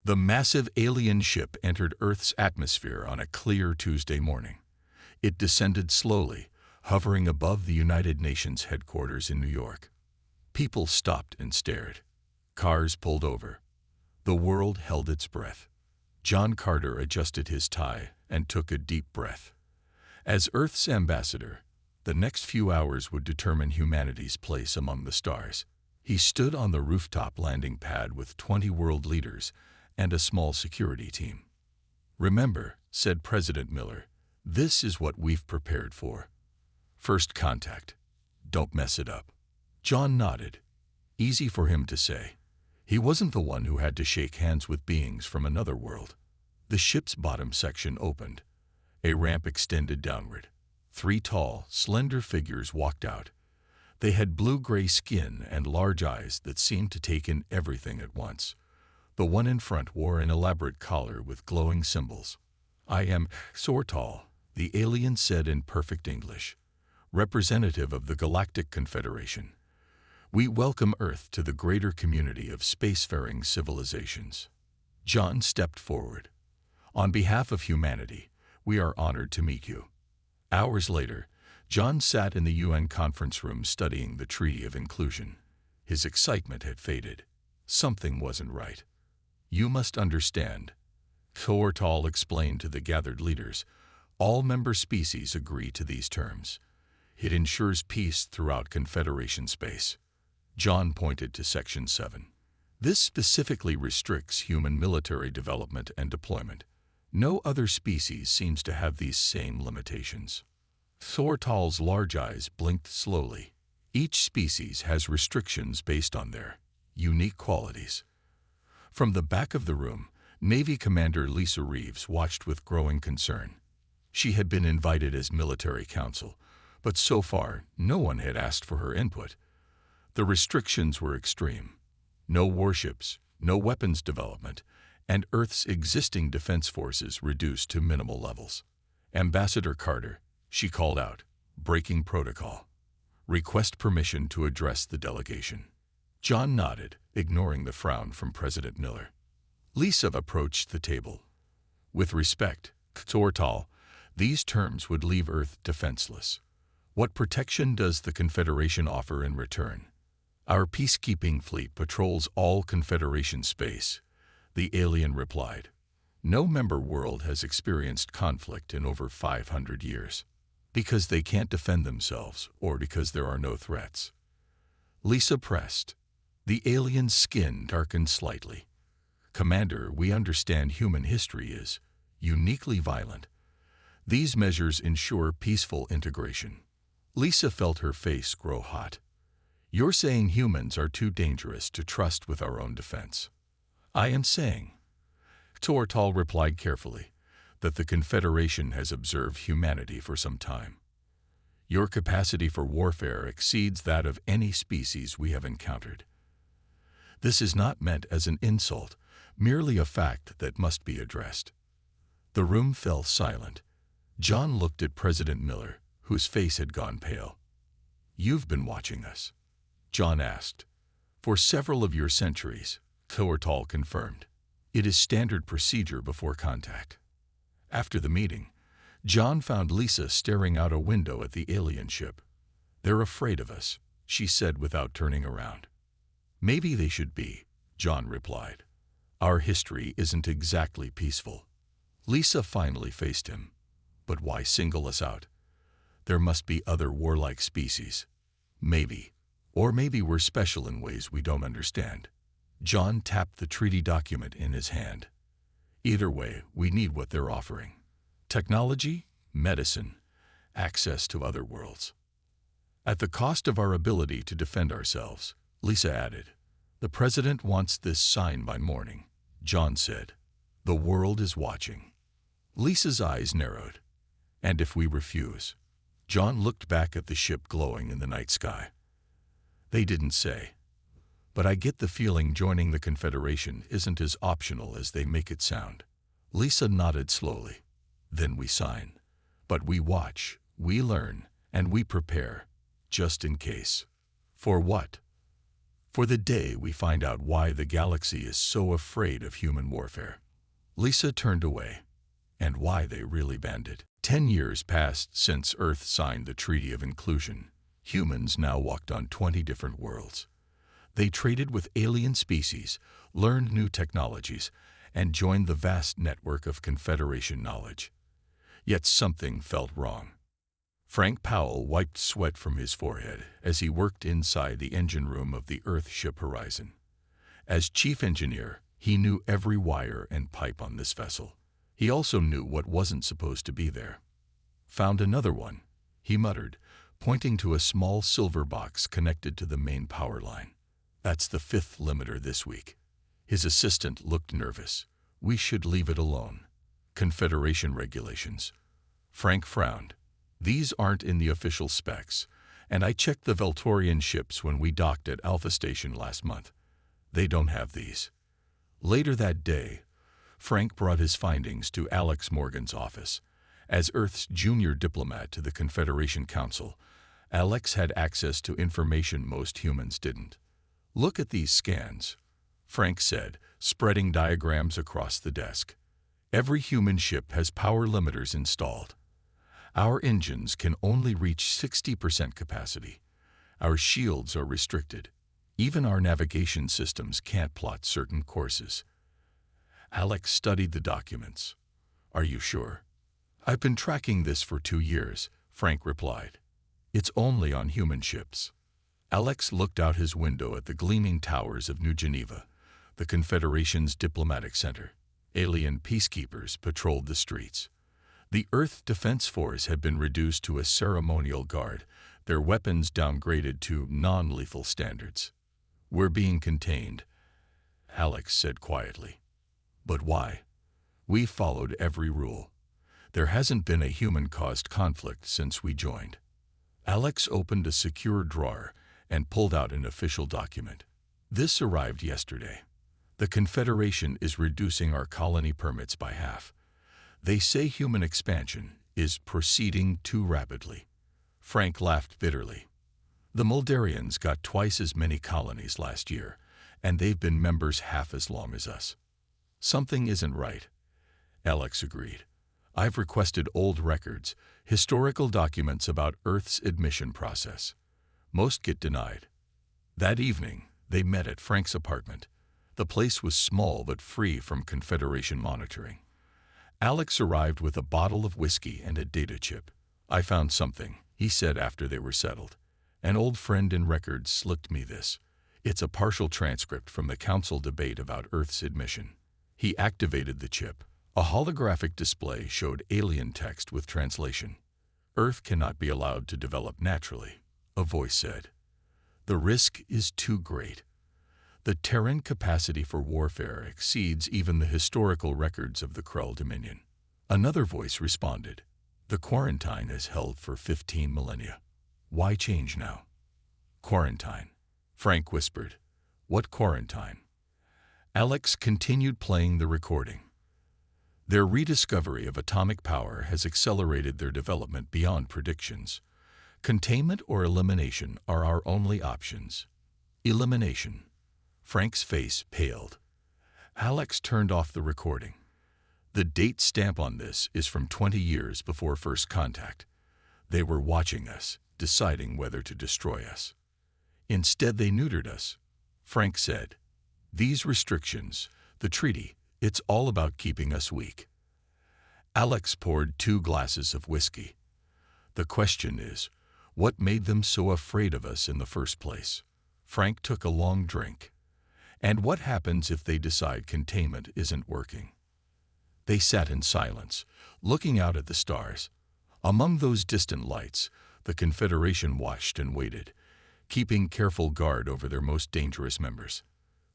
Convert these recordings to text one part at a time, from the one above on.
The massive alien ship entered Earth's atmosphere on a clear Tuesday morning. It descended slowly, hovering above the United Nations headquarters in New York. People stopped and stared. Cars pulled over. The world held its breath. John Carter adjusted his tie and took a deep breath. As Earth's ambassador, the next few hours would determine humanity's place among the stars. He stood on the rooftop landing pad with 20 world leaders and a small security team. "Remember," said President Miller, "this is what we've prepared for. First contact. Don't mess it up." John nodded. Easy for him to say. He wasn't the one who had to shake hands with beings from another world. The ship's bottom section opened. A ramp extended downward. 3 tall, slender figures walked out. They had blue-gray skin and large eyes that seemed to take in everything at once. The one in front wore an elaborate collar with glowing symbols. "I am Sortal," the alien said in perfect English, "representative of the Galactic Confederation. We welcome Earth to the greater community of spacefaring civilizations." John stepped forward. "On behalf of humanity, we are honored to meet you." Hours later, John sat in the UN conference room studying the Treaty of Inclusion. His excitement had faded. Something wasn't right. "You must understand," Sortal explained to the gathered leaders, "all member species agree to these terms. It ensures peace throughout Confederation space." John pointed to Section 7. "This specifically restricts human military development and deployment. No other species seems to have these same limitations." Sortal's large eyes blinked slowly. "Each species has restrictions based on their unique qualities." From the back of the room, Navy Commander Lisa Reeves watched with growing concern. She had been invited as military counsel, but so far no one had asked for her input. The restrictions were extreme. No warships, no weapons development, and Earth's existing defense forces reduced to minimal levels. "Ambassador Carter," she called out, breaking protocol. "Request permission to address the delegation." John nodded, ignoring the frown from President Miller. Lisa approached the table. "With respect, Sortal, these terms would leave Earth defenseless. What protection does the Confederation offer in return?" "Our peacekeeping fleet patrols all Confederation space," the alien replied. "No member world has experienced conflict in over 500 years. Because they can't defend themselves, or because there are no threats." Lisa pressed. The alien's skin darkened slightly. "Commander, we understand human history is uniquely violent. These measures ensure peaceful integration." Lisa felt her face grow hot. "You're saying humans are too dangerous to trust with our own defense." "I am saying," Sortal replied carefully, "that the Confederation has observed humanity for some time. Your capacity for warfare exceeds that of any species we have encountered. This is not meant as an insult, merely a fact that must be addressed." The room fell silent. John looked at President Miller, whose face had gone pale. "You've been watching us?" John asked. "For several of your centuries," Sortal confirmed. "It is standard procedure before contact." After the meeting, John found Lisa staring out a window at the alien ship. "They're afraid of us," she said without turning around. "Maybe they should be," John replied. "Our history isn't exactly peaceful." Lisa finally faced him. "But why single us out? There must be other warlike species. Maybe. Or maybe we're special in ways we don't understand." John tapped the treaty document in his hand. "Either way, we need what they're offering. Technology, medicine, access to other worlds. At the cost of our ability to defend ourselves," Lisa added. "The President wants this signed by morning," John said. "The world is watching." Lisa's eyes narrowed. "And if we refuse?" John looked back at the ship glowing in the night sky. "They didn't say. But I get the feeling joining the Confederation isn't as optional as they make it sound." Lisa nodded slowly. "Then we sign. But we watch, we learn, and we prepare, just in case." "For what?" For the day we find out why the galaxy is so afraid of human warfare. Lisa turned away, and why they really banned it. 10 years passed since Earth signed the Treaty of Inclusion. Humans now walked on 20 different worlds. They traded with alien species, learned new technologies, and joined the vast network of Confederation knowledge. Yet something felt wrong. Frank Powell wiped sweat from his forehead as he worked inside the engine room of the Earthship Horizon. As chief engineer, he knew every wire and pipe on this vessel. He also knew what wasn't supposed to be there. "Found another one," he muttered, pointing to a small silver box connected to the main power line. "That's the 5th limiter this week." His assistant looked nervous. "We should leave it alone." Confederation regulations. Frank frowned. "These aren't in the official specs, and I checked the Veltorian ships when we docked at Alpha Station last month. They don't have these." Later that day, Frank brought his findings to Alex Morgan's office. As Earth's junior diplomat to the Confederation Council, Alex had access to information most humans didn't. "Look at these scans," Frank said, spreading diagrams across the desk. "Every human ship has power limiters installed. Our engines can only reach 60% capacity. Our shields are restricted. Even our navigation systems can't plot certain courses." Alex studied the documents. "Are you sure?" "I've been tracking this for 2 years, Frank replied. "It's only on human ships." Alex looked out his window at the gleaming towers of New Geneva, the Confederation's diplomatic center. Alien peacekeepers patrolled the streets. The Earth Defense Force had been reduced to a ceremonial guard, their weapons downgraded to non-lethal standards. "We're being contained," Alex said quietly. "But why? We followed every rule. There hasn't been a human-caused conflict since we joined." Alex opened a secure drawer and pulled out an official document. "This arrived yesterday. The Confederation is reducing our colony permits by half. They say human expansion is proceeding too rapidly." Frank laughed bitterly. "The Muldarians got twice as many colonies last year, and they've been members half as long as us." "Something isn't right," Alex agreed. "I've requested old records, historical documents about Earth's admission process. Most get denied." That evening, they met at Frank's apartment. The place was small but free from Confederation monitoring. Alex arrived with a bottle of whiskey and a data chip. "I found something," he said after they were settled. "An old friend in records slipped me this. It's a partial transcript from the Council debate about Earth's admission." He activated the chip. A holographic display showed alien text with translation. "Earth cannot be allowed to develop naturally," a voice said. "The risk is too great. The Terran capacity for warfare exceeds even the historical records of the Krell Dominion." Another voice responded. "The quarantine is held for 15 millennia. Why change now?" "Quarantine," Frank whispered. "What quarantine?" Alex continued playing the recording. "Their rediscovery of atomic power has accelerated their development beyond predictions. Containment or elimination are our only options." "Elimination." Frank's face paled. Alex turned off the recording. "The date stamp on this is from 20 years before first contact. They were watching us, deciding whether to destroy us. Instead they neutered us," Frank said. "These restrictions, the treaty, it's all about keeping us weak." Alex poured 2 glasses of whiskey. "The question is, what made them so afraid of us in the first place?" Frank took a long drink. "And what happens if they decide containment isn't working?" They sat in silence, looking out at the stars. Among those distant lights, the Confederation watched and waited, keeping careful guard over their most dangerous members.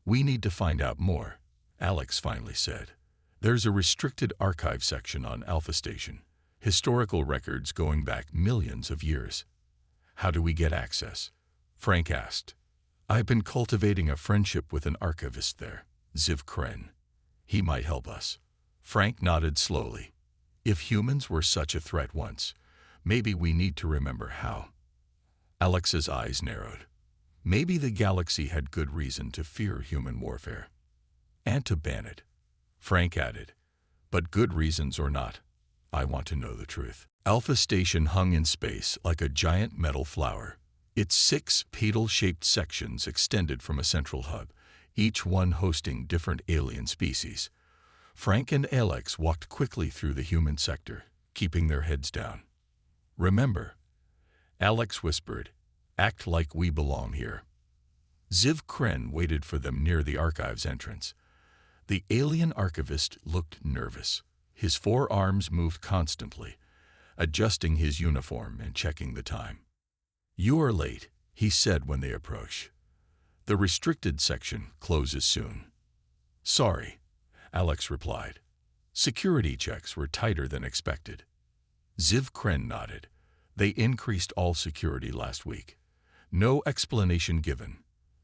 "We need to find out more," Alex finally said. "There's a restricted archive section on Alpha Station, historical records going back millions of years." "How do we get access?" Frank asked. "I've been cultivating a friendship with an archivist there, Ziv Kren. He might help us." Frank nodded slowly. "If humans were such a threat once, maybe we need to remember how." Alex's eyes narrowed. Maybe the galaxy had good reason to fear human warfare. And to ban it. Frank added, but good reasons or not, I want to know the truth. Alpha Station hung in space like a giant metal flower. Its 6 petal-shaped sections extended from a central hub, each one hosting different alien species. Frank and Alex walked quickly through the human sector, keeping their heads down. Remember, Alex whispered, act like we belong here. Ziv Kren waited for them near the archives entrance. The alien archivist looked nervous. His forearms moved constantly, adjusting his uniform and checking the time. You are late, he said when they approached. The restricted section closes soon. Sorry, Alex replied. Security checks were tighter than expected. Ziv Kren nodded. They increased all security last week. No explanation given.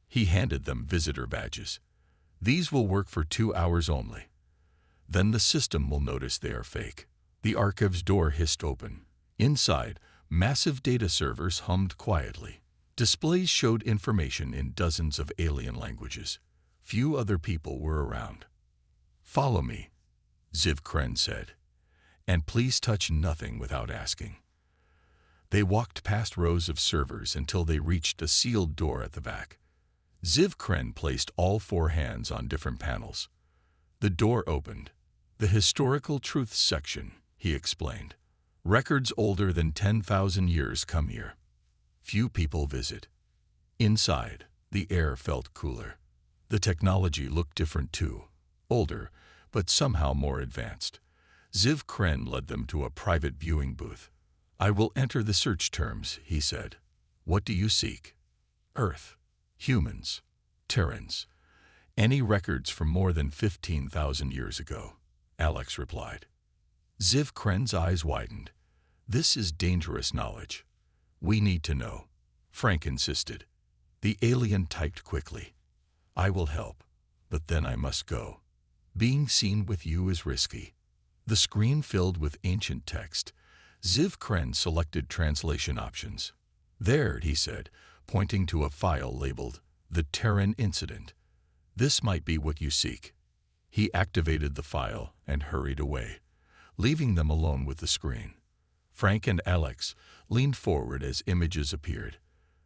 He handed them visitor badges. These will work for 2 hours only. Then the system will notice they are fake. The archive's door hissed open. Inside, massive data servers hummed quietly. Displays showed information in dozens of alien languages. Few other people were around. Follow me, Ziv Kren said, and please touch nothing without asking. They walked past rows of servers until they reached a sealed door at the back. Ziv Kren placed all 4 hands on different panels. The door opened. The historical truths section, he explained. Records older than 10,000 years come here. Few people visit. Inside, the air felt cooler. The technology looked different too. Older, but somehow more advanced. Ziv Kren led them to a private viewing booth. I will enter the search terms, he said. What do you seek? Earth, humans, Terrans. Any records from more than 15,000 years ago, Alex replied. Ziv Kren's eyes widened. This is dangerous knowledge. We need to know, Frank insisted. The alien typed quickly. I will help, but then I must go. Being seen with you is risky. The screen filled with ancient text. Ziv Kren selected translation options. There, he said, pointing to a file labeled The Terran Incident. This might be what you seek. He activated the file and hurried away, leaving them alone with the screen. Frank and Alex leaned forward as images appeared.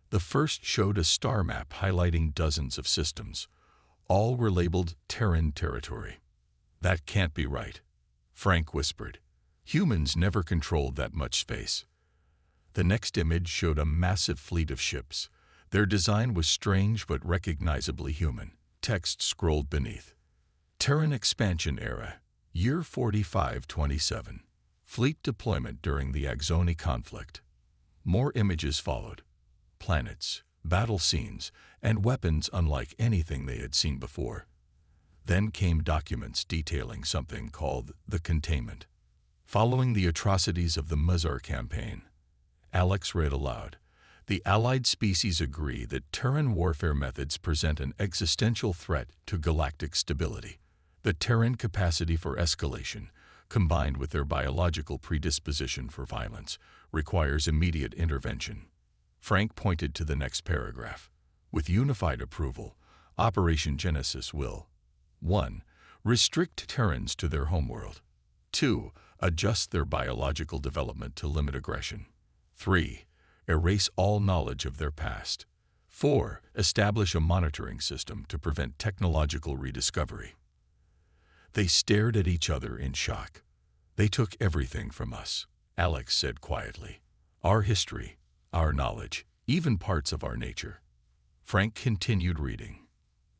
The first showed a star map highlighting dozens of systems. All were labeled Terran territory. That can't be right, Frank whispered. Humans never controlled that much space. The next image showed a massive fleet of ships. Their design was strange but recognizably human. Text scrolled beneath. Terran expansion era, year 4527. Fleet deployment during the Axoni conflict. More images followed. Planets, battle scenes, and weapons unlike anything they had seen before. Then came documents detailing something called the containment. Following the atrocities of the Muzar campaign, Alex read aloud. The allied species agree that Terran warfare methods present an existential threat to galactic stability. The Terran capacity for escalation, combined with their biological predisposition for violence, requires immediate intervention. Frank pointed to the next paragraph. With unified approval, Operation Genesis will 1. Restrict Terrans to their homeworld. 2. Adjust their biological development to limit aggression. 3. Erase all knowledge of their past. 4. Establish a monitoring system to prevent technological rediscovery. They stared at each other in shock. They took everything from us, Alex said quietly. Our history, our knowledge, even parts of our nature. Frank continued reading.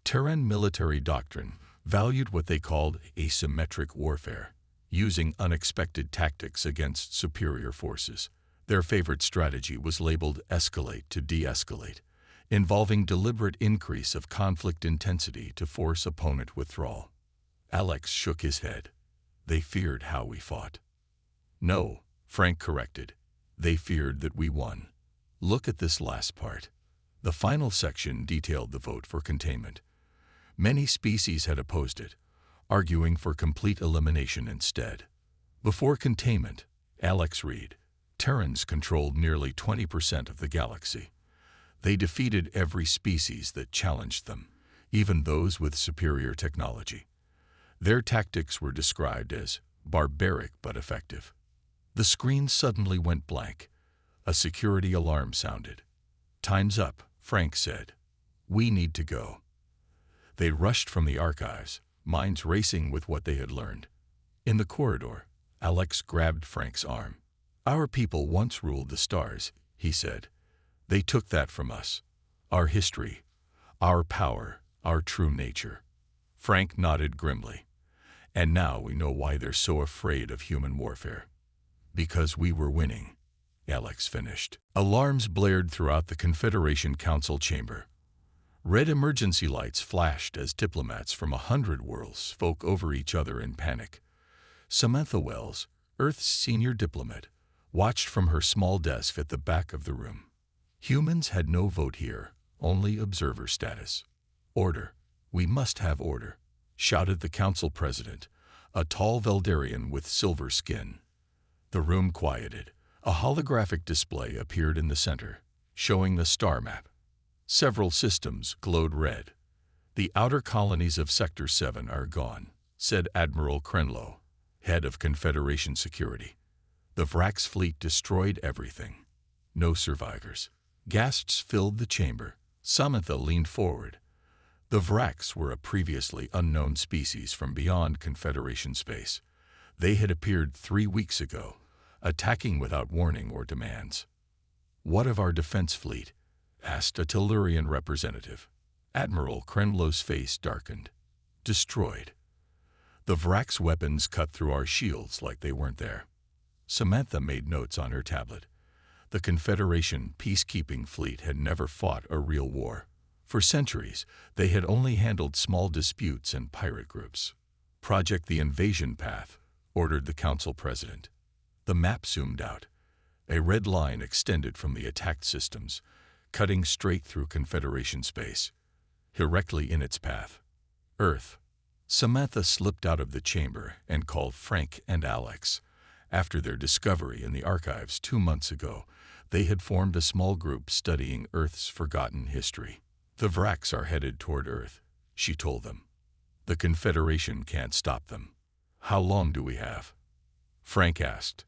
Terran military doctrine valued what they called asymmetric warfare, using unexpected tactics against superior forces. Their favorite strategy was labeled escalate to de-escalate, involving deliberate increase of conflict intensity to force opponent withdrawal. Alex shook his head. They feared how we fought. No, Frank corrected. They feared that we won. Look at this last part. The final section detailed the vote for containment. Many species had opposed it, arguing for complete elimination instead. Before containment, Alex read, Terrans controlled nearly 20% of the galaxy. They defeated every species that challenged them, even those with superior technology. Their tactics were described as barbaric but effective. The screen suddenly went blank. A security alarm sounded. "Time's up," Frank said. "We need to go." They rushed from the archives, minds racing with what they had learned. In the corridor, Alex grabbed Frank's arm. "Our people once ruled the stars," he said. "They took that from us. Our history, our power, our true nature." Frank nodded grimly. "And now we know why they're so afraid of human warfare." "Because we were winning," Alex finished. Alarms blared throughout the Confederation Council chamber. Red emergency lights flashed as diplomats from 100 worlds spoke over each other in panic. Samantha Wells, Earth's senior diplomat, watched from her small desk at the back of the room. Humans had no vote here, only observer status. "Order. We must have order," shouted the council president, a tall Veldarian with silver skin. The room quieted. A holographic display appeared in the center, showing the star map. Several systems glowed red. "The outer colonies of Sector 7 are gone," said Admiral Krenlow, head of Confederation Security. "The Vrax fleet destroyed everything. No survivors." Gasps filled the chamber. Samantha leaned forward. The Vrax were a previously unknown species from beyond Confederation space. They had appeared 3 weeks ago, attacking without warning or demands. "What of our defense fleet?" asked a Tellurian representative. Admiral Krenlow's face darkened. "Destroyed. The Vrax weapons cut through our shields like they weren't there." Samantha made notes on her tablet. The Confederation peacekeeping fleet had never fought a real war. For centuries, they had only handled small disputes and pirate groups. "Project the invasion path," ordered the council president. The map zoomed out. A red line extended from the attacked systems, cutting straight through Confederation space. Directly in its path, Earth. Samantha slipped out of the chamber and called Frank and Alex. After their discovery in the archives 2 months ago, they had formed a small group studying Earth's forgotten history. "The Vrax are headed toward Earth," she told them. "The Confederation can't stop them." "How long do we have?" Frank asked.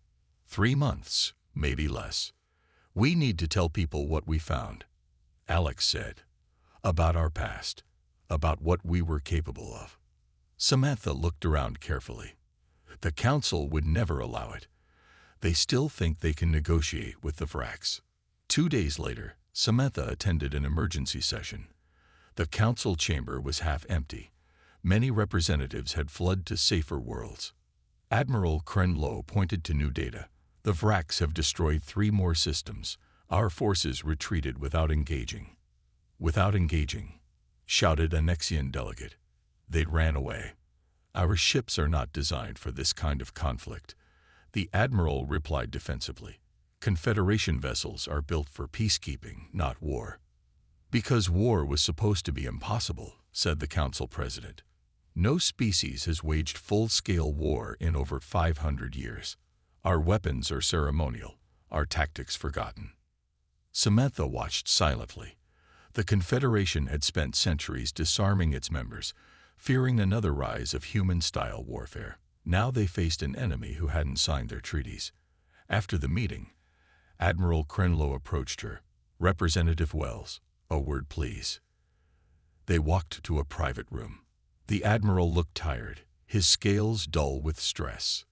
3 months, maybe less. "We need to tell people what we found," Alex said. "About our past, about what we were capable of." Samantha looked around carefully. The council would never allow it. They still think they can negotiate with the Vrax. 2 days later, Samantha attended an emergency session. The council chamber was half empty. Many representatives had fled to safer worlds. Admiral Krenlow pointed to new data. "The Vrax have destroyed 3 more systems. Our forces retreated without engaging." "Without engaging," shouted a Nexian delegate. "They ran away. Our ships are not designed for this kind of conflict." The admiral replied defensively. "Confederation vessels are built for peacekeeping, not war." "Because war was supposed to be impossible," said the council president. "No species has waged full-scale war in over 500 years. Our weapons are ceremonial, our tactics forgotten." Samantha watched silently. The Confederation had spent centuries disarming its members, fearing another rise of human-style warfare. Now they faced an enemy who hadn't signed their treaties. After the meeting, Admiral Krenlow approached her. "Representative Wells, a word please." They walked to a private room. The admiral looked tired, his scales dull with stress.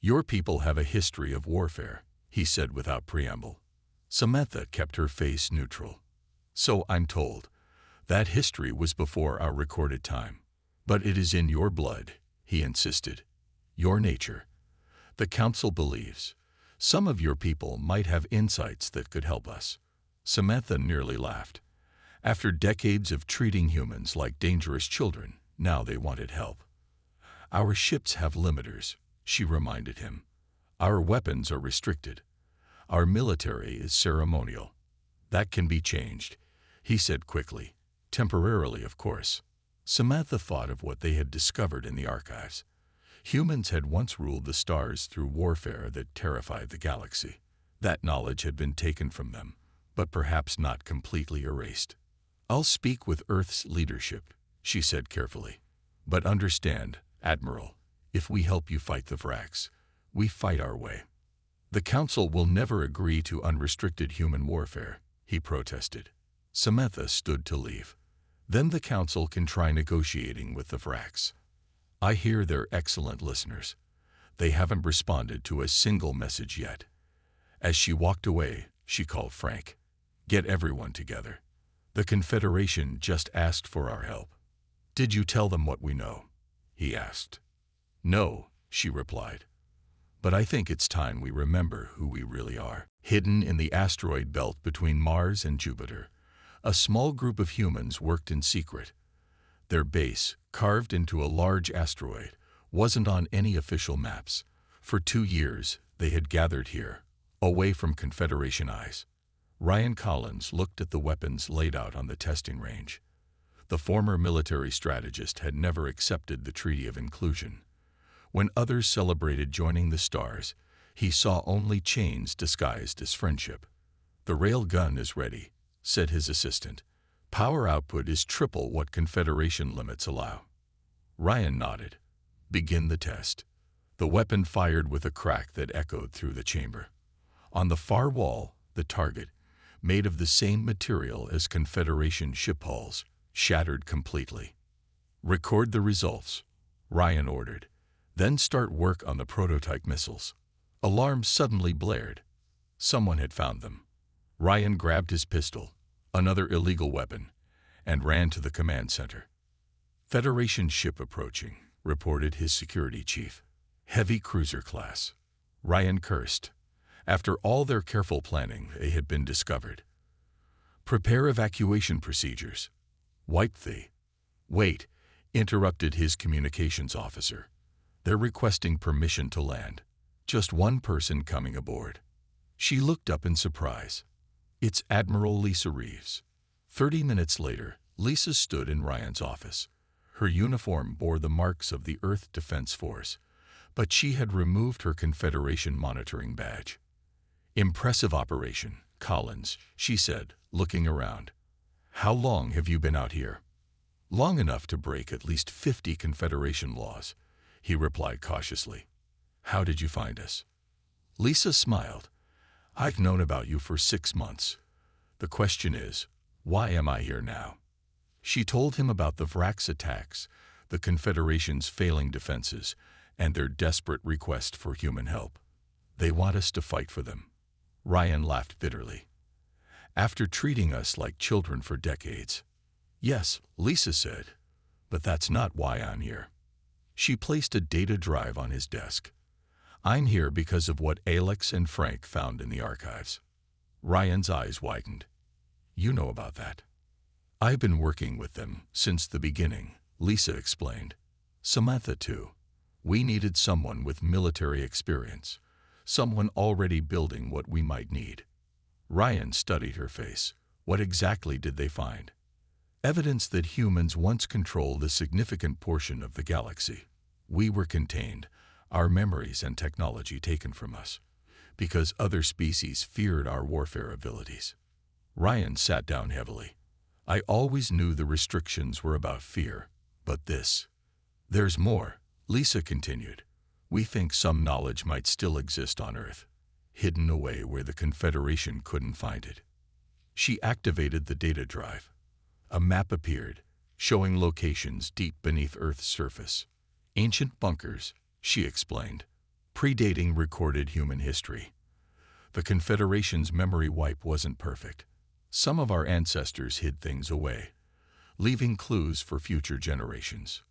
"Your people have a history of warfare," he said without preamble. Samantha kept her face neutral. "So I'm told. That history was before our recorded time. But it is in your blood," he insisted. "Your nature. The council believes some of your people might have insights that could help us." Samantha nearly laughed. After decades of treating humans like dangerous children, now they wanted help. "Our ships have limiters," she reminded him. "Our weapons are restricted. Our military is ceremonial. That can be changed," he said quickly. "Temporarily, of course." Samantha thought of what they had discovered in the archives. Humans had once ruled the stars through warfare that terrified the galaxy. That knowledge had been taken from them, but perhaps not completely erased. "I'll speak with Earth's leadership," she said carefully. "But understand, Admiral, if we help you fight the Vrax, we fight our way." "The Council will never agree to unrestricted human warfare," he protested. Samantha stood to leave. "Then the Council can try negotiating with the Vrax. I hear they're excellent listeners. They haven't responded to a single message yet." As she walked away, she called Frank. "Get everyone together. The Confederation just asked for our help." "Did you tell them what we know?" he asked. "No," she replied. "But I think it's time we remember who we really are." Hidden in the asteroid belt between Mars and Jupiter, a small group of humans worked in secret. Their base, carved into a large asteroid, wasn't on any official maps. For 2 years, they had gathered here, away from Confederation eyes. Ryan Collins looked at the weapons laid out on the testing range. The former military strategist had never accepted the Treaty of Inclusion. When others celebrated joining the stars, he saw only chains disguised as friendship. "The rail gun is ready," said his assistant. "Power output is triple what Confederation limits allow." Ryan nodded. "Begin the test." The weapon fired with a crack that echoed through the chamber. On the far wall, the target, made of the same material as Confederation ship hulls, shattered completely. "Record the results," Ryan ordered. "Then start work on the prototype missiles." Alarms suddenly blared. Someone had found them. Ryan grabbed his pistol, another illegal weapon, and ran to the command center. "Federation ship approaching," reported his security chief. "Heavy cruiser class." Ryan cursed. After all their careful planning, they had been discovered. "Prepare evacuation procedures." "Wipe the—" "Wait," interrupted his communications officer. "They're requesting permission to land. Just one person coming aboard." She looked up in surprise. "It's Admiral Lisa Reeves." 30 minutes later, Lisa stood in Ryan's office. Her uniform bore the marks of the Earth Defense Force, but she had removed her Confederation monitoring badge. "Impressive operation, Collins," she said, looking around. "How long have you been out here?" "Long enough to break at least 50 Confederation laws," he replied cautiously. "How did you find us?" Lisa smiled. "I've known about you for 6 months. The question is, why am I here now?" She told him about the Vrax attacks, the Confederation's failing defenses, and their desperate request for human help. "They want us to fight for them." Ryan laughed bitterly. "After treating us like children for decades." "Yes," Lisa said, "but that's not why I'm here." She placed a data drive on his desk. "I'm here because of what Alex and Frank found in the archives." Ryan's eyes widened. "You know about that?" "I've been working with them since the beginning," Lisa explained. "Samantha too. We needed someone with military experience, someone already building what we might need." Ryan studied her face. "What exactly did they find?" "Evidence that humans once controlled a significant portion of the galaxy. We were contained, our memories and technology taken from us, because other species feared our warfare abilities." Ryan sat down heavily. "I always knew the restrictions were about fear, but this—" "There's more," Lisa continued. "We think some knowledge might still exist on Earth, hidden away where the Confederation couldn't find it." She activated the data drive. A map appeared, showing locations deep beneath Earth's surface. "Ancient bunkers," she explained, "predating recorded human history. The Confederation's memory wipe wasn't perfect. Some of our ancestors hid things away, leaving clues for future generations."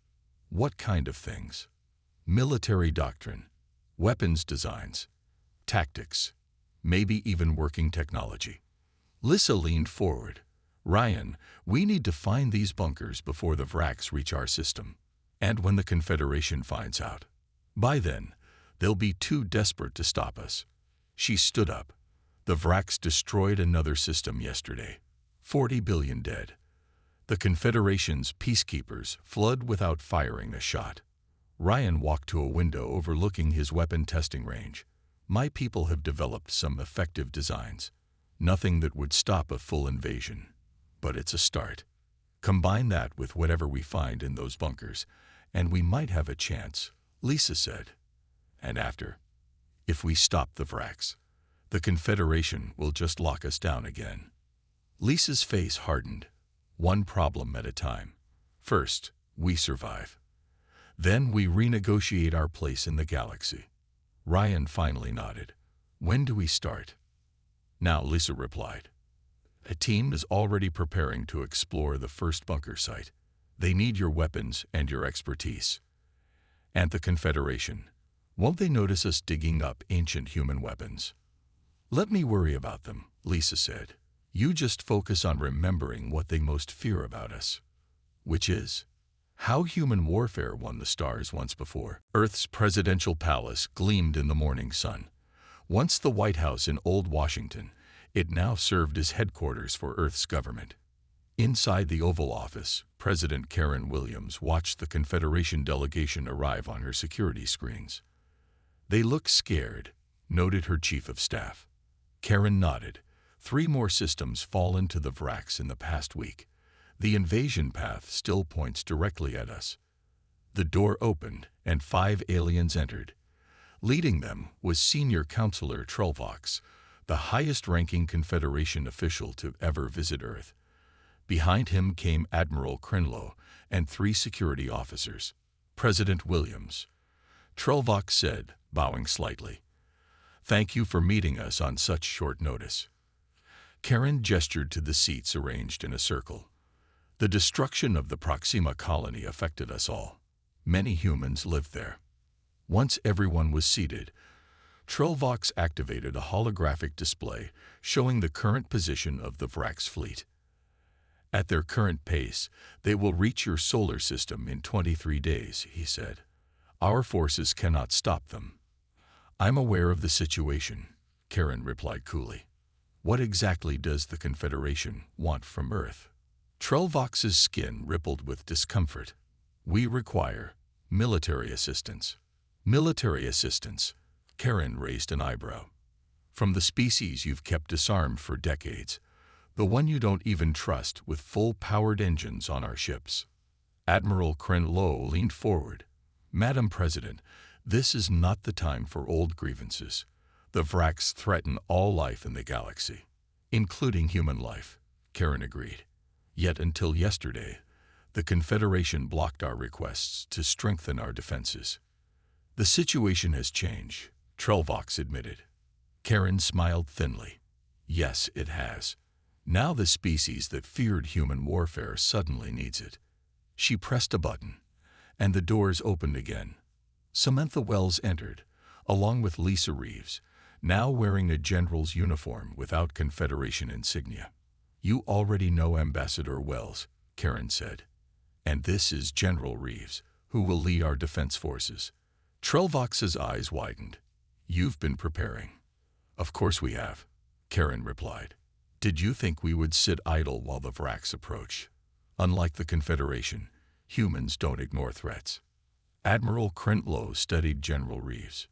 "What kind of things?" "Military doctrine, weapons designs, tactics, maybe even working technology." Lisa leaned forward. "Ryan, we need to find these bunkers before the Vrax reach our system. And when the Confederation finds out. By then, they'll be too desperate to stop us." She stood up. "The Vrax destroyed another system yesterday. 40 billion dead. The Confederation's peacekeepers flood without firing a shot." Ryan walked to a window overlooking his weapon testing range. "My people have developed some effective designs. Nothing that would stop a full invasion. But it's a start. Combine that with whatever we find in those bunkers, and we might have a chance, Lisa said. And after, if we stop the Vrax, the Confederation will just lock us down again. Lisa's face hardened, one problem at a time. First, we survive. Then we renegotiate our place in the galaxy. Ryan finally nodded. When do we start? Now, Lisa replied. A team is already preparing to explore the first bunker site. They need your weapons and your expertise. And the Confederation. Won't they notice us digging up ancient human weapons? Let me worry about them, Lisa said. You just focus on remembering what they most fear about us. Which is how human warfare won the stars once before. Earth's presidential palace gleamed in the morning sun. Once the White House in Old Washington, it now served as headquarters for Earth's government. Inside the Oval Office, President Karen Williams watched the Confederation delegation arrive on her security screens. They looked scared, noted her chief of staff. Karen nodded. 3 more systems fall into the Vrax in the past week. The invasion path still points directly at us. The door opened, and 5 aliens entered. Leading them was Senior Counselor Trelvox, the highest-ranking Confederation official to ever visit Earth. Behind him came Admiral Crenlow and 3 security officers. President Williams. Trelvox said, bowing slightly, "Thank you for meeting us on such short notice." Karen gestured to the seats arranged in a circle. The destruction of the Proxima colony affected us all. Many humans lived there. Once everyone was seated, Trelvox activated a holographic display showing the current position of the Vrax fleet. At their current pace, they will reach your solar system in 23 days, he said. Our forces cannot stop them. I'm aware of the situation, Karen replied coolly. What exactly does the Confederation want from Earth? Trelvox's skin rippled with discomfort. We require military assistance. Military assistance? Karen raised an eyebrow. From the species you've kept disarmed for decades, the one you don't even trust with full-powered engines on our ships. Admiral Crenlow leaned forward. Madam President, this is not the time for old grievances. The Vrax threaten all life in the galaxy, including human life, Karen agreed. Yet until yesterday, the Confederation blocked our requests to strengthen our defenses. The situation has changed, Trelvox admitted. Karen smiled thinly. Yes, it has. Now the species that feared human warfare suddenly needs it. She pressed a button, and the doors opened again. Samantha Wells entered, along with Lisa Reeves, now wearing a general's uniform without Confederation insignia. You already know Ambassador Wells, Karen said. And this is General Reeves, who will lead our defense forces. Trelvox's eyes widened. You've been preparing. Of course we have, Karen replied. Did you think we would sit idle while the Vrax approach? Unlike the Confederation, humans don't ignore threats. Admiral Crenlow studied General Reeves.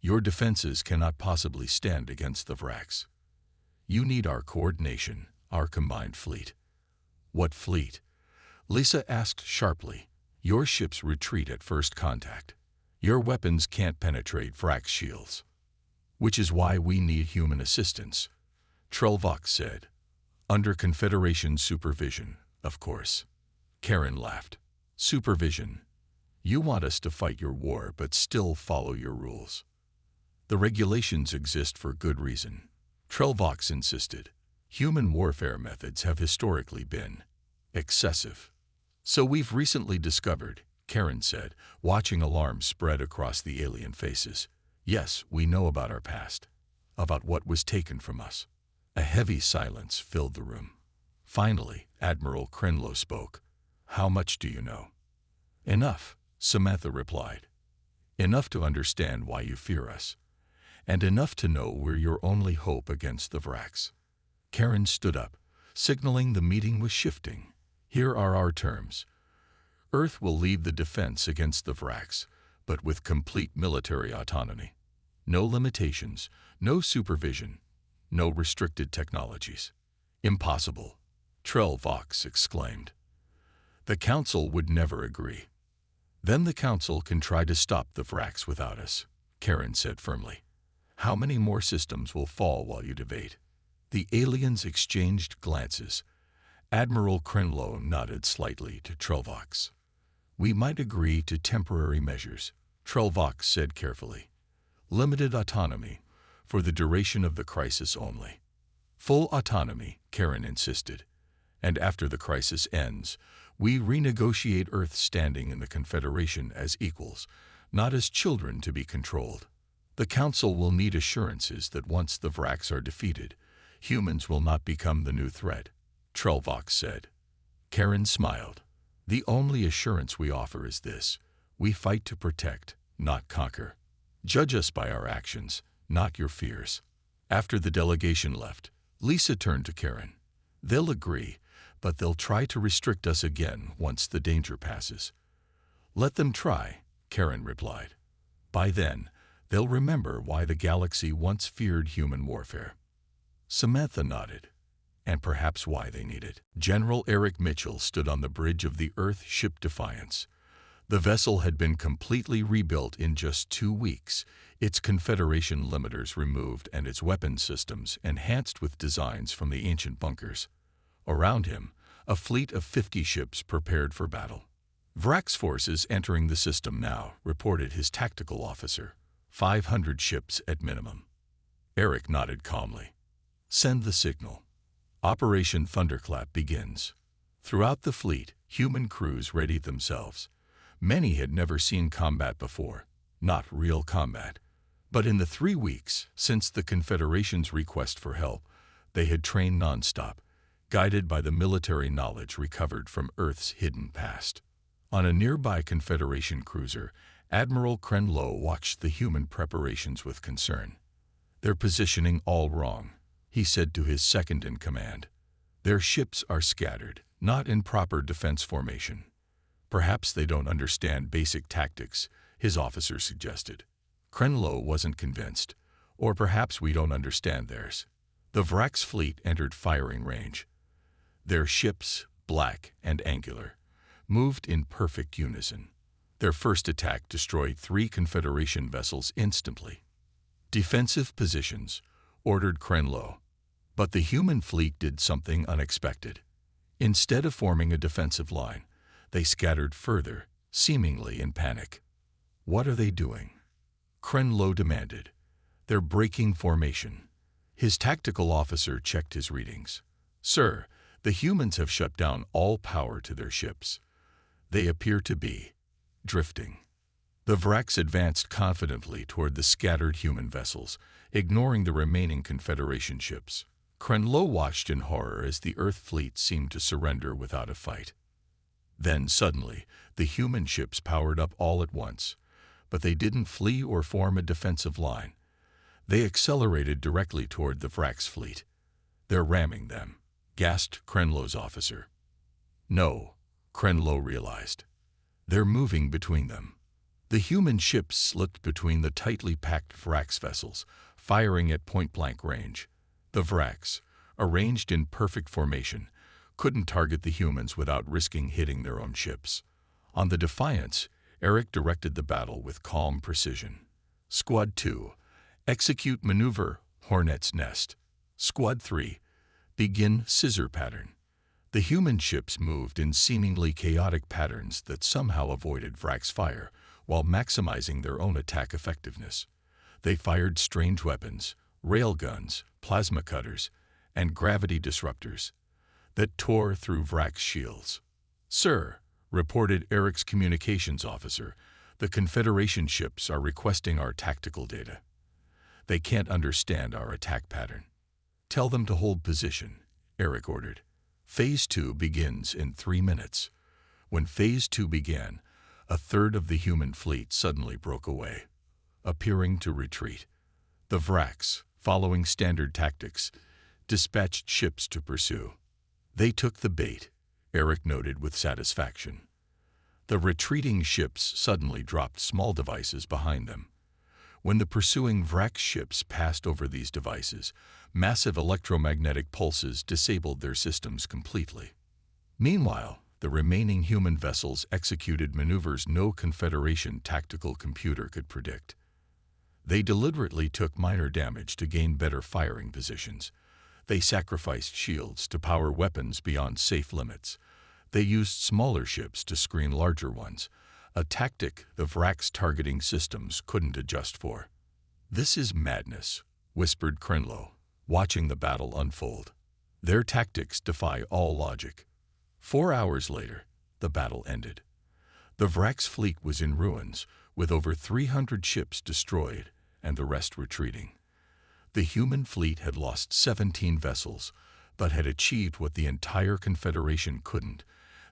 Your defenses cannot possibly stand against the Vrax. You need our coordination, our combined fleet. What fleet? Lisa asked sharply. Your ships retreat at first contact. Your weapons can't penetrate Vrax shields. Which is why we need human assistance, Trelvox said. Under Confederation supervision, of course. Karen laughed. Supervision. You want us to fight your war but still follow your rules. The regulations exist for good reason, Trelvox insisted. Human warfare methods have historically been excessive. So we've recently discovered, Karen said, watching alarm spread across the alien faces. Yes, we know about our past, about what was taken from us. A heavy silence filled the room. Finally, Admiral Crenlow spoke. How much do you know? Enough, Samantha replied. Enough to understand why you fear us, and enough to know we're your only hope against the Vrax. Karen stood up, signaling the meeting was shifting. Here are our terms. Earth will lead the defense against the Vrax, but with complete military autonomy. No limitations, no supervision, No restricted technologies. Impossible, Trell-Vox exclaimed. The Council would never agree. Then the Council can try to stop the Vrax without us, Karen said firmly. How many more systems will fall while you debate? The aliens exchanged glances. Admiral Krenlo nodded slightly to Trell-Vox. We might agree to temporary measures, Trell-Vox said carefully. Limited autonomy, for the duration of the crisis only. Full autonomy, Karen insisted. And after the crisis ends, we renegotiate Earth's standing in the Confederation as equals, not as children to be controlled. The Council will need assurances that once the Vrax are defeated, humans will not become the new threat, Trell-Vox said. Karen smiled. The only assurance we offer is this: we fight to protect, not conquer. Judge us by our actions, not your fears. After the delegation left, Lisa turned to Karen. They'll agree, but they'll try to restrict us again once the danger passes. Let them try, Karen replied. By then, they'll remember why the galaxy once feared human warfare. Samantha nodded. And perhaps why they need it. General Eric Mitchell stood on the bridge of the Earth ship Defiance. The vessel had been completely rebuilt in just 2 weeks, its Confederation limiters removed and its weapons systems enhanced with designs from the ancient bunkers. Around him, a fleet of 50 ships prepared for battle. Vrax forces entering the system now, reported his tactical officer. 500 ships at minimum. Eric nodded calmly. Send the signal. Operation Thunderclap begins. Throughout the fleet, human crews readied themselves. Many had never seen combat before, not real combat. But in the 3 weeks since the Confederation's request for help, they had trained nonstop, guided by the military knowledge recovered from Earth's hidden past. On a nearby Confederation cruiser, Admiral Krenlo watched the human preparations with concern. They're positioning all wrong, he said to his second-in-command. Their ships are scattered, not in proper defense formation. Perhaps they don't understand basic tactics, his officer suggested. Krenlo wasn't convinced. Or perhaps we don't understand theirs. The Vrax fleet entered firing range. Their ships, black and angular, moved in perfect unison. Their first attack destroyed 3 Confederation vessels instantly. Defensive positions, ordered Krenlo. But the human fleet did something unexpected. Instead of forming a defensive line, they scattered further, seemingly in panic. What are they doing? Krenlo demanded. They're breaking formation. His tactical officer checked his readings. Sir, the humans have shut down all power to their ships. They appear to be drifting. The Vrax advanced confidently toward the scattered human vessels, ignoring the remaining Confederation ships. Krenlo watched in horror as the Earth fleet seemed to surrender without a fight. Then, suddenly, the human ships powered up all at once. But they didn't flee or form a defensive line. They accelerated directly toward the Vrax fleet. They're ramming them, gasped Krenlo's officer. No, Krenlo realized. They're moving between them. The human ships slipped between the tightly packed Vrax vessels, firing at point-blank range. The Vrax, arranged in perfect formation, couldn't target the humans without risking hitting their own ships. On the Defiance, Eric directed the battle with calm precision. Squad 2, execute maneuver Hornet's Nest. Squad 3, begin scissor pattern. The human ships moved in seemingly chaotic patterns that somehow avoided Vrax fire while maximizing their own attack effectiveness. They fired strange weapons, railguns, plasma cutters, and gravity disruptors that tore through Vrax shields. Sir, reported Eric's communications officer, the Confederation ships are requesting our tactical data. They can't understand our attack pattern. Tell them to hold position, Eric ordered. Phase 2 begins in 3 minutes. When Phase 2 began, a third of the human fleet suddenly broke away, appearing to retreat. The Vrax, following standard tactics, dispatched ships to pursue. They took the bait, Eric noted with satisfaction. The retreating ships suddenly dropped small devices behind them. When the pursuing Vrax ships passed over these devices, massive electromagnetic pulses disabled their systems completely. Meanwhile, the remaining human vessels executed maneuvers no Confederation tactical computer could predict. They deliberately took minor damage to gain better firing positions. They sacrificed shields to power weapons beyond safe limits. They used smaller ships to screen larger ones, a tactic the Vrax targeting systems couldn't adjust for. "This is madness," whispered Krenlo, watching the battle unfold. "Their tactics defy all logic." 4 hours later, the battle ended. The Vrax fleet was in ruins, with over 300 ships destroyed and the rest retreating. The human fleet had lost 17 vessels, but had achieved what the entire Confederation couldn't.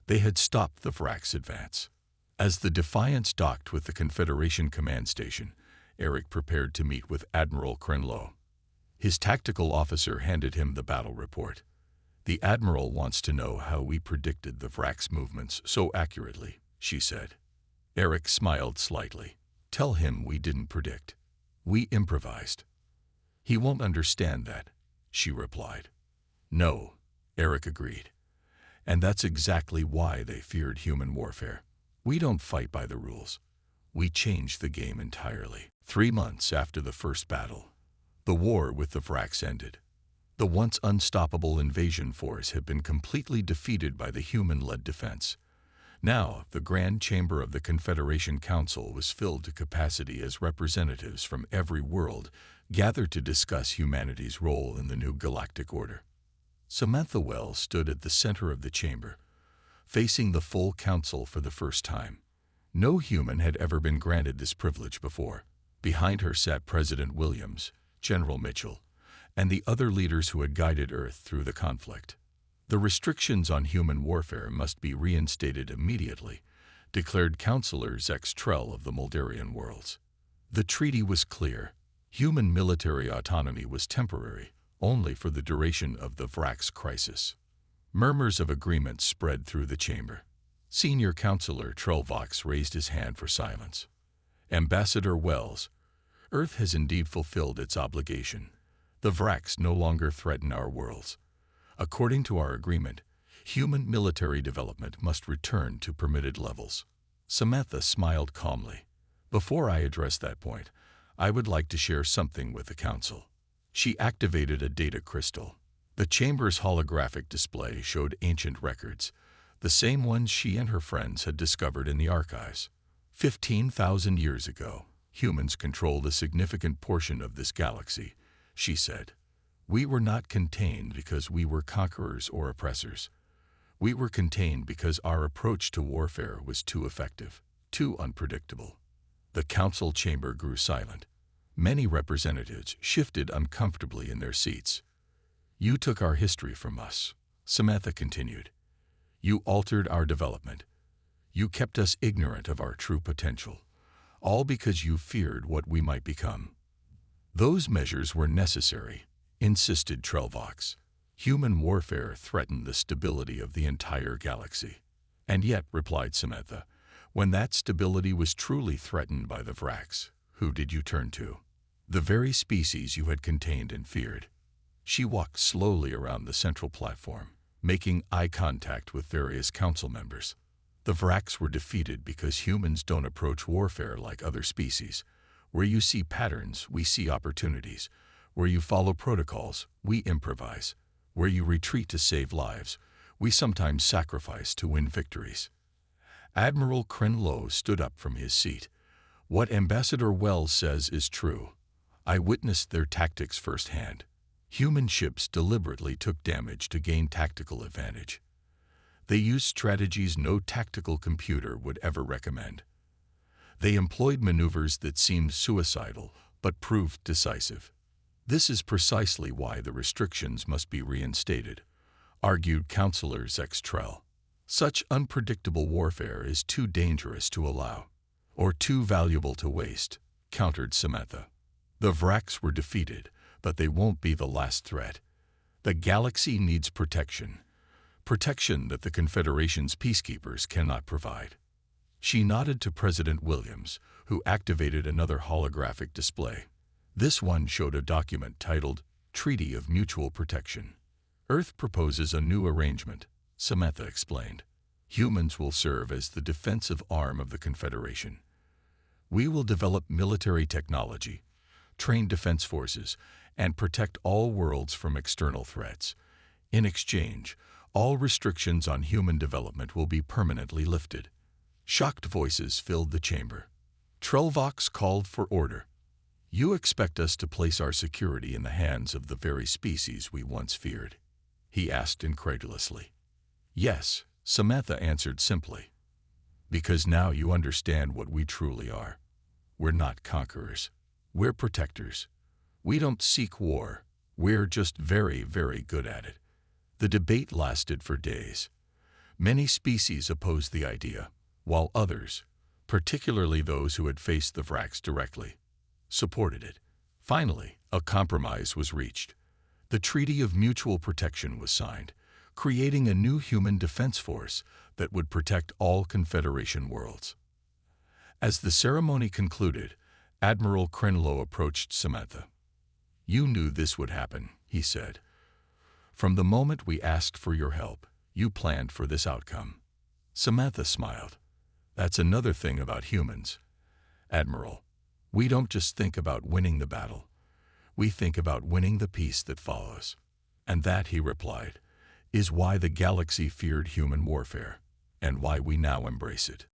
They had stopped the Vrax advance. As the Defiance docked with the Confederation command station, Eric prepared to meet with Admiral Krenlo. His tactical officer handed him the battle report. "The Admiral wants to know how we predicted the Vrax movements so accurately," she said. Eric smiled slightly. "Tell him we didn't predict. We improvised." "He won't understand that," she replied. "No," Eric agreed. "And that's exactly why they feared human warfare. We don't fight by the rules. We change the game entirely." 3 months after the first battle, the war with the Vrax ended. The once unstoppable invasion force had been completely defeated by the human-led defense. Now, the Grand Chamber of the Confederation Council was filled to capacity as representatives from every world gathered to discuss humanity's role in the new galactic order. Samantha Wells stood at the center of the chamber, facing the full council for the first time. No human had ever been granted this privilege before. Behind her sat President Williams, General Mitchell, and the other leaders who had guided Earth through the conflict. "The restrictions on human warfare must be reinstated immediately," declared Counselor Zex Trell of the Moldarian worlds. The treaty was clear. Human military autonomy was temporary, only for the duration of the Vrax crisis. Murmurs of agreement spread through the chamber. Senior Counselor Trellvox raised his hand for silence. "Ambassador Wells, Earth has indeed fulfilled its obligation. The Vrax no longer threaten our worlds. According to our agreement, human military development must return to permitted levels." Samantha smiled calmly. "Before I address that point, I would like to share something with the Council." She activated a data crystal. The chamber's holographic display showed ancient records, the same ones she and her friends had discovered in the archives. 15,000 years ago, humans controlled a significant portion of this galaxy, she said. "We were not contained because we were conquerors or oppressors. We were contained because our approach to warfare was too effective, too unpredictable." The council chamber grew silent. Many representatives shifted uncomfortably in their seats. "You took our history from us," Samantha continued. "You altered our development. You kept us ignorant of our true potential, all because you feared what we might become." "Those measures were necessary," insisted Trellvox. "Human warfare threatened the stability of the entire galaxy." "And yet," replied Samantha, "when that stability was truly threatened by the Vrax, who did you turn to? The very species you had contained and feared." She walked slowly around the central platform, making eye contact with various council members. "The Vrax were defeated because humans don't approach warfare like other species. Where you see patterns, we see opportunities. Where you follow protocols, we improvise. Where you retreat to save lives, we sometimes sacrifice to win victories." Admiral Krenlo stood up from his seat. "What Ambassador Wells says is true. I witnessed their tactics firsthand. Human ships deliberately took damage to gain tactical advantage. They used strategies no tactical computer would ever recommend. They employed maneuvers that seemed suicidal but proved decisive. This is precisely why the restrictions must be reinstated," argued Counselor Zex Trell. "Such unpredictable warfare is too dangerous to allow, or too valuable to waste," countered Samantha. "The Vrax were defeated, but they won't be the last threat. The galaxy needs protection. Protection that the Confederation's peacekeepers cannot provide." She nodded to President Williams, who activated another holographic display. This one showed a document titled Treaty of Mutual Protection. Earth proposes a new arrangement, Samantha explained. Humans will serve as the defensive arm of the Confederation. We will develop military technology, train defense forces, and protect all worlds from external threats. In exchange, all restrictions on human development will be permanently lifted. Shocked voices filled the chamber. Trelvox called for order. You expect us to place our security in the hands of the very species we once feared? He asked incredulously. Yes, Samantha answered simply. Because now you understand what we truly are. We're not conquerors. We're protectors. We don't seek war. We're just very, very good at it. The debate lasted for days. Many species opposed the idea, while others, particularly those who had faced the Vrax directly, supported it. Finally, a compromise was reached. The Treaty of Mutual Protection was signed, creating a new human defense force that would protect all Confederation worlds. As the ceremony concluded, Admiral Krenlow approached Samantha. You knew this would happen, he said. From the moment we asked for your help, you planned for this outcome. Samantha smiled. That's another thing about humans. Admiral, we don't just think about winning the battle. We think about winning the peace that follows. And that, he replied, is why the galaxy feared human warfare, and why we now embrace it.